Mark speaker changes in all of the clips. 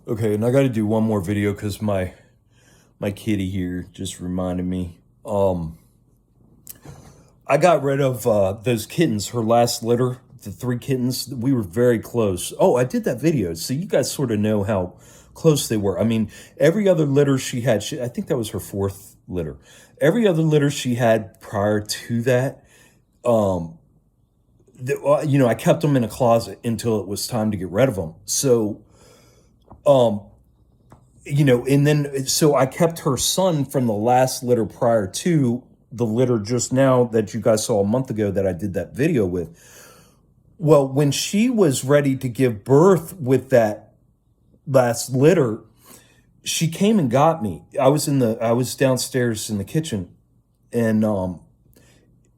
Speaker 1: Okay, and I got to do one more video because my kitty here just reminded me. I got rid of those kittens. Her last litter, the three kittens. We were very close. Oh, I did that video, so you guys sort of know how close they were. I mean, every other litter she had, I think that was her fourth litter. Every other litter she had prior to that, I kept them in a closet until it was time to get rid of them. So and then so I kept her son from the last litter prior to the litter just now that you guys saw a month ago that I did that video with. Well, when she was ready to give birth with that last litter, she came and got me. I was downstairs in the kitchen, and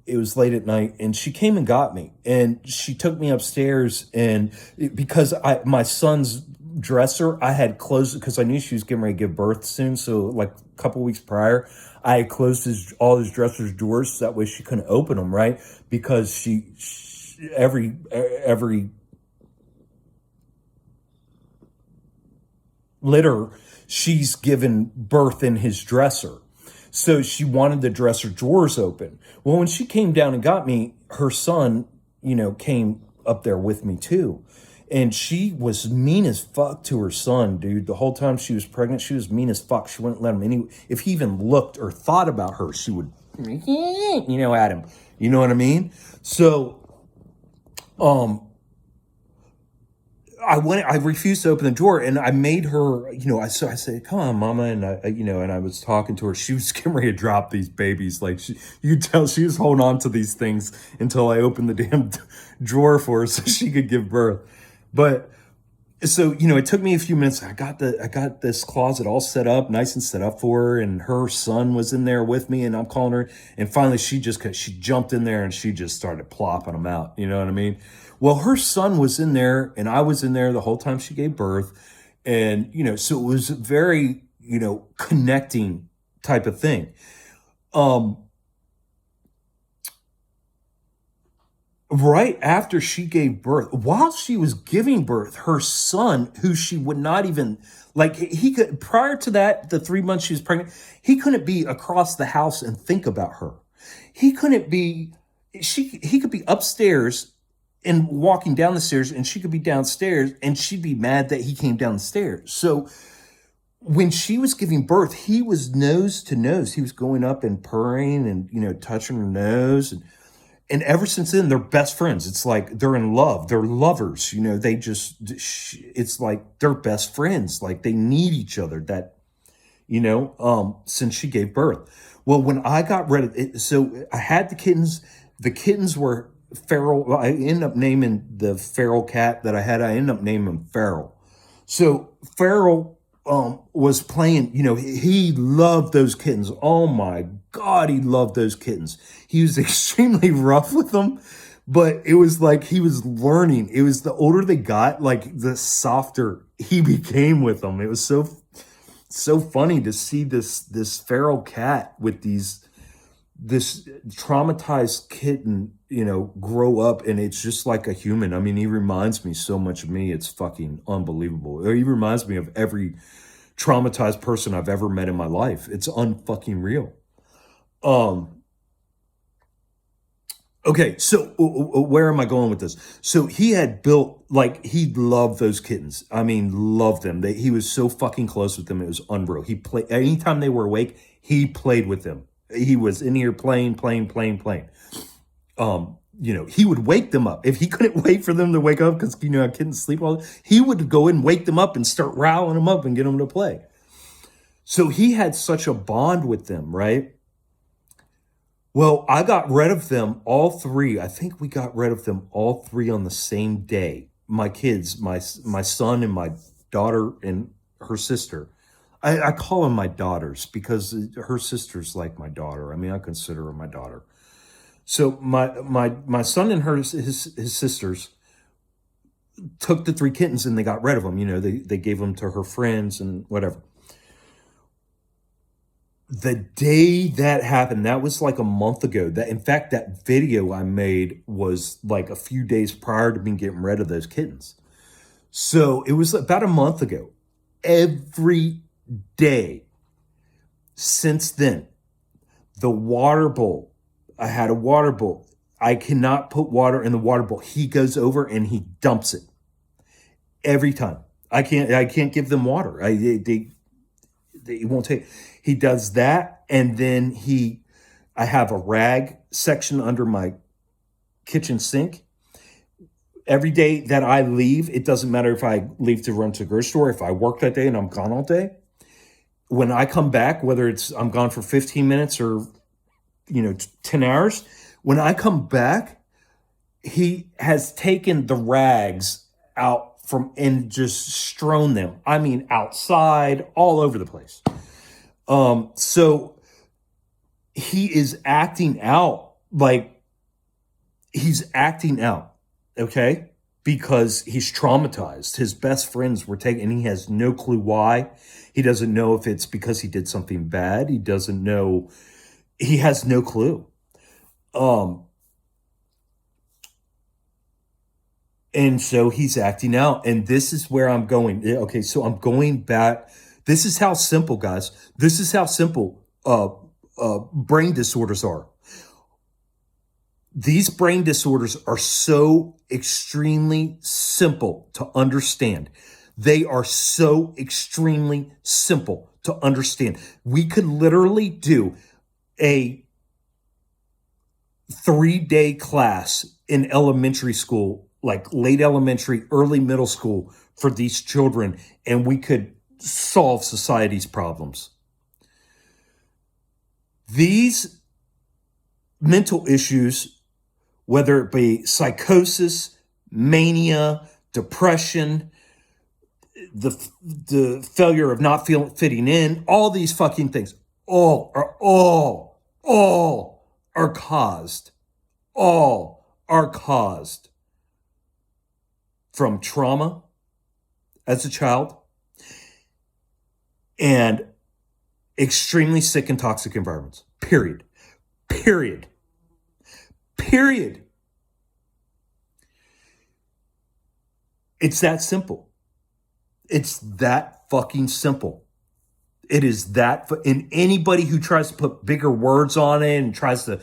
Speaker 1: it was late at night, and she came and got me, and she took me upstairs, and because my son's dresser, I had closed it because I knew she was getting ready to give birth soon. So like a couple weeks prior, I had closed all his dresser's doors so that way she couldn't open them, right? Because she every litter she's given birth in his dresser. So she wanted the dresser drawers open. Well, when she came down and got me, her son, came up there with me too. And she was mean as fuck to her son, dude. The whole time she was pregnant, she was mean as fuck. She wouldn't let him if he even looked or thought about her, she would, at him. You know what I mean? So, I refused to open the door, and I made her, I said, come on, mama. And and I was talking to her. She was getting ready to drop these babies. Like you could tell she was holding on to these things until I opened the damn drawer for her so she could give birth. But so, it took me a few minutes. I got this closet all set up, nice and set up for her. And her son was in there with me, and I'm calling her. And finally she jumped in there and she just started plopping them out. You know what I mean? Well, her son was in there and I was in there the whole time she gave birth. And, so it was very, connecting type of thing. Right after she gave birth, while she was giving birth, her son, who she would not even like, he could, prior to that, the 3 months she was pregnant, he couldn't be across the house and think about her. He couldn't be, he could be upstairs and walking down the stairs, and she could be downstairs and she'd be mad that he came down the stairs. So when she was giving birth, he was nose to nose. He was going up and purring and, touching her nose. And ever since then, they're best friends. It's like they're in love. They're lovers. It's like they're best friends. Like they need each other. Since she gave birth. Well, when I got rid of it, so I had the kittens. The kittens were feral. Well, I ended up naming the feral cat that I had. I ended up naming him Feral. So Feral was playing, he loved those kittens. Oh my God, he loved those kittens. He was extremely rough with them, but it was like he was learning. It was the older they got, like the softer he became with them. It was so funny to see this feral cat with this traumatized kitten, grow up, and it's just like a human. I mean, he reminds me so much of me. It's fucking unbelievable. He reminds me of every traumatized person I've ever met in my life. It's unfucking real. Okay, so where am I going with this? So he had built, like, he loved those kittens. I mean, loved them. He was so fucking close with them. It was unreal. He played, anytime they were awake, he played with them. He was in here playing. He would wake them up. If he couldn't wait for them to wake up, because, kittens sleep all, he would go and wake them up and start riling them up and get them to play. So he had such a bond with them, right? Well, I got rid of them all three. I think we got rid of them all three on the same day. My kids, my son and my daughter and her sister. I call them my daughters because her sister's like my daughter. I mean, I consider her my daughter. So my son and his sisters took the three kittens and they got rid of them. They gave them to her friends and whatever. The day that happened, that was like a month ago. In fact, that video I made was like a few days prior to me getting rid of those kittens. So it was about a month ago. every day since then. The water bowl, I had a water bowl. I cannot put water in the water bowl. He goes over and he dumps it every time. I can't give them water. They won't take. He does that, and then I have a rag section under my kitchen sink. Every day that I leave, it doesn't matter if I leave to run to the grocery store, if I work that day and I'm gone all day. When I come back, whether it's I'm gone for 15 minutes or 10 hours, when I come back, he has taken the rags out from and just strewn them. I mean, outside, all over the place. So he is acting out like he's acting out, okay? Because he's traumatized. His best friends were taken, and he has no clue why. He doesn't know if it's because he did something bad. He doesn't know. He has no clue. And so he's acting out. And this is where I'm going. Okay, so I'm going back. This is how simple, guys. This is how simple brain disorders are. These brain disorders are so extremely simple to understand. They are so extremely simple to understand. We could literally do a 3-day class in elementary school, like late elementary, early middle school for these children, and we could solve society's problems. These mental issues, whether it be psychosis, mania, depression, the failure of not fitting in, all these fucking things, all are caused from trauma as a child and extremely sick and toxic environments. Period. It's that simple. It's that fucking simple. It is that, and anybody who tries to put bigger words on it and tries to,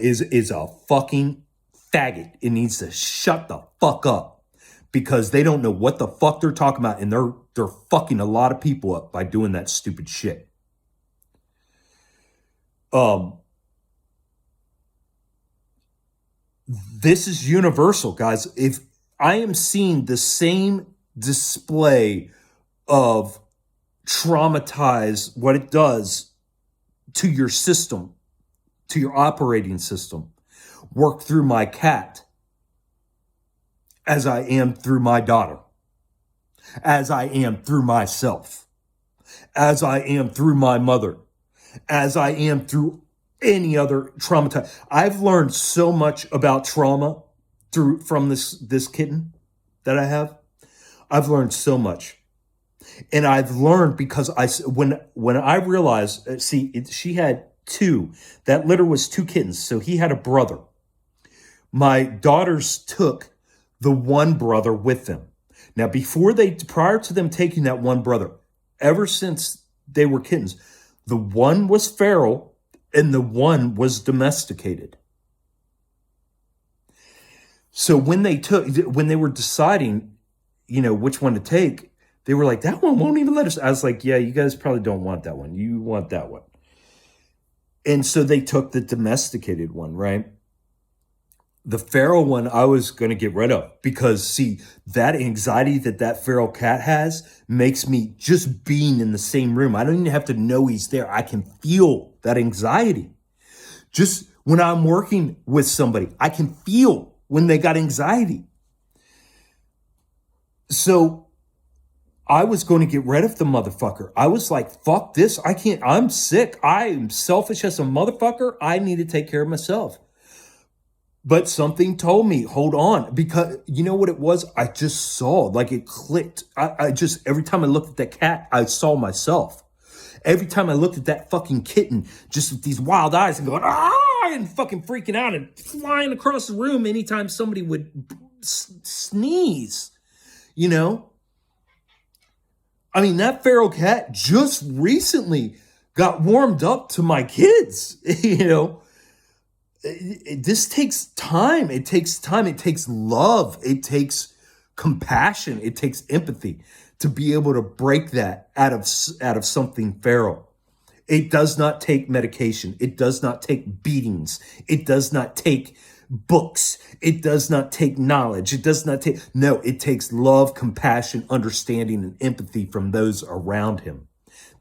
Speaker 1: is a fucking faggot. It needs to shut the fuck up because they don't know what the fuck they're talking about, and they're fucking a lot of people up by doing that stupid shit. This is universal, guys. If I am seeing the same display of traumatize, what it does to your system, to your operating system, work through my cat as I am through my daughter, as I am through myself, as I am through my mother, as I am through any other trauma. I've learned so much about trauma from this kitten that I have. I've learned so much. And I've learned because when I realized, she had two. That litter was 2 kittens. So he had a brother. My daughters took the one brother with them. Now, prior to them taking that one brother, ever since they were kittens, the one was feral and the one was domesticated. So when they were deciding, which one to take, they were like, that one won't even let us. I was like, yeah, you guys probably don't want that one. You want that one. And so they took the domesticated one, right? The feral one I was going to get rid of because, that anxiety that feral cat has makes me, just being in the same room, I don't even have to know he's there. I can feel that anxiety. Just when I'm working with somebody, I can feel when they got anxiety. So I was going to get rid of the motherfucker. I was like, fuck this. I'm sick. I'm selfish as a motherfucker. I need to take care of myself. But something told me, hold on, because you know what it was? I just saw, like it clicked. Every time I looked at that cat, I saw myself. Every time I looked at that fucking kitten, just with these wild eyes and going, and fucking freaking out and flying across the room anytime somebody would sneeze, I mean, that feral cat just recently got warmed up to my kids. This takes time. It takes time. It takes love. It takes compassion. It takes empathy to be able to break that out of something feral. It does not take medication. It does not take beatings. It does not take books. It does not take knowledge. It does not take, no, it takes love, compassion, understanding, and empathy from those around him.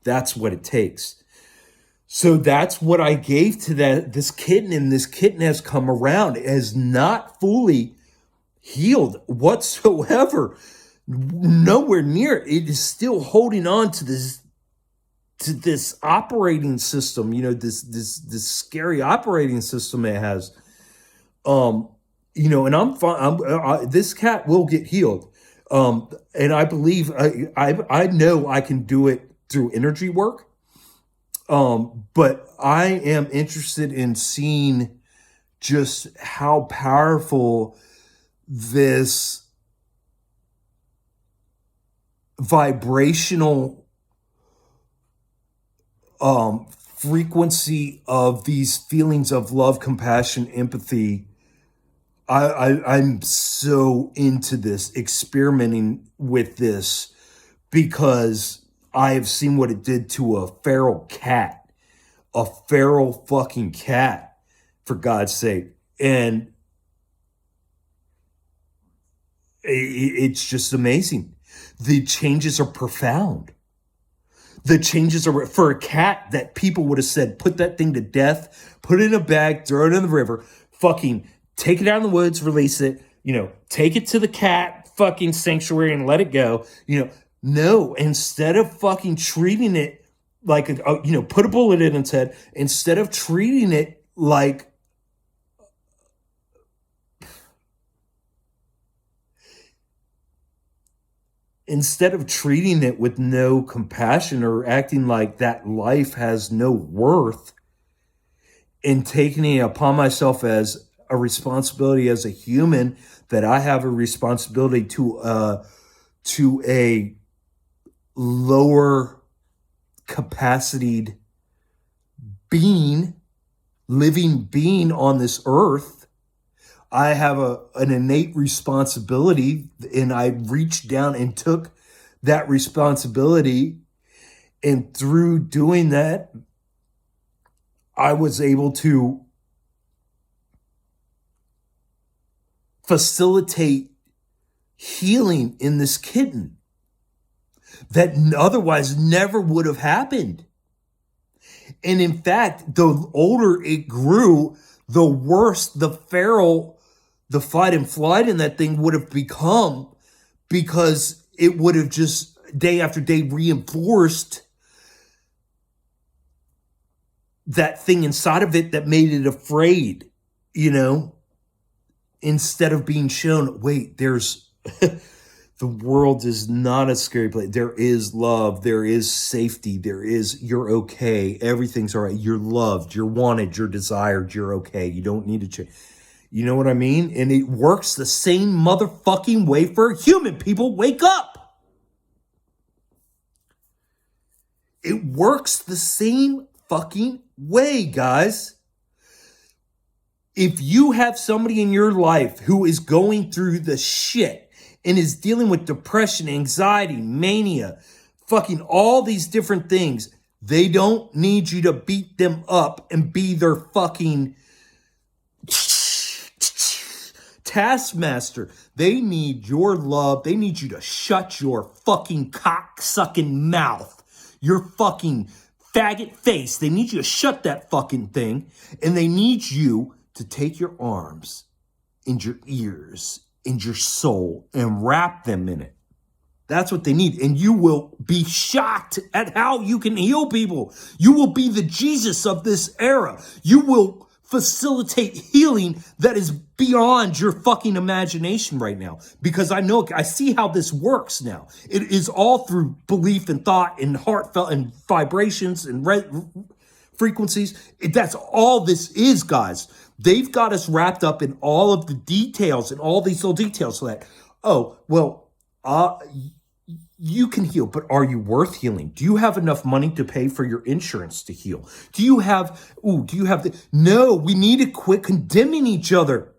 Speaker 1: That's what it takes. So that's what I gave to this kitten, and this kitten has come around. It has not fully healed whatsoever. Nowhere near. It is still holding on to this operating system, this scary operating system it has. And I'm fine. This cat will get healed. And I believe I know I can do it through energy work. But I am interested in seeing just how powerful this vibrational frequency of these feelings of love, compassion, empathy. I'm so into this, experimenting with this, because I have seen what it did to a feral cat, a feral fucking cat, for God's sake. And it's just amazing. The changes are profound. The changes are for a cat that people would have said, put that thing to death, put it in a bag, throw it in the river, fucking take it out in the woods, release it, take it to the cat fucking sanctuary and let it go. No, instead of fucking treating it like, put a bullet in its head, instead of treating it like, instead of treating it with no compassion or acting like that life has no worth, and taking it upon myself as a responsibility as a human, that I have a responsibility to a lower capacitated being, living being on this earth. I have an innate responsibility, and I reached down and took that responsibility. And through doing that, I was able to facilitate healing in this kitten that otherwise never would have happened. And in fact, the older it grew, the worse the fight and flight in that thing would have become, because it would have just day after day reinforced that thing inside of it that made it afraid, instead of being shown, wait, there's the world is not a scary place. There is love. There is safety. You're okay. Everything's all right. You're loved. You're wanted. You're desired. You're okay. You don't need to change. You know what I mean? And it works the same motherfucking way for human people. Wake up. It works the same fucking way, guys. If you have somebody in your life who is going through the shit and is dealing with depression, anxiety, mania, fucking all these different things, they don't need you to beat them up and be their fucking taskmaster. They need your love. They need you to shut your fucking cock-sucking mouth, your fucking faggot face. They need you to shut that fucking thing, and they need you to take your arms and your ears and your soul and wrap them in it. That's what they need. And you will be shocked at how you can heal people. You will be the Jesus of this era. You will facilitate healing that is beyond your fucking imagination right now. Because I see how this works now. It is all through belief and thought and heartfelt and vibrations and frequencies. That's all this is, guys. They've got us wrapped up in all of the details and all these little details so that, You can heal, but are you worth healing? Do you have enough money to pay for your insurance to heal? Do you have the, no, we need to quit condemning each other.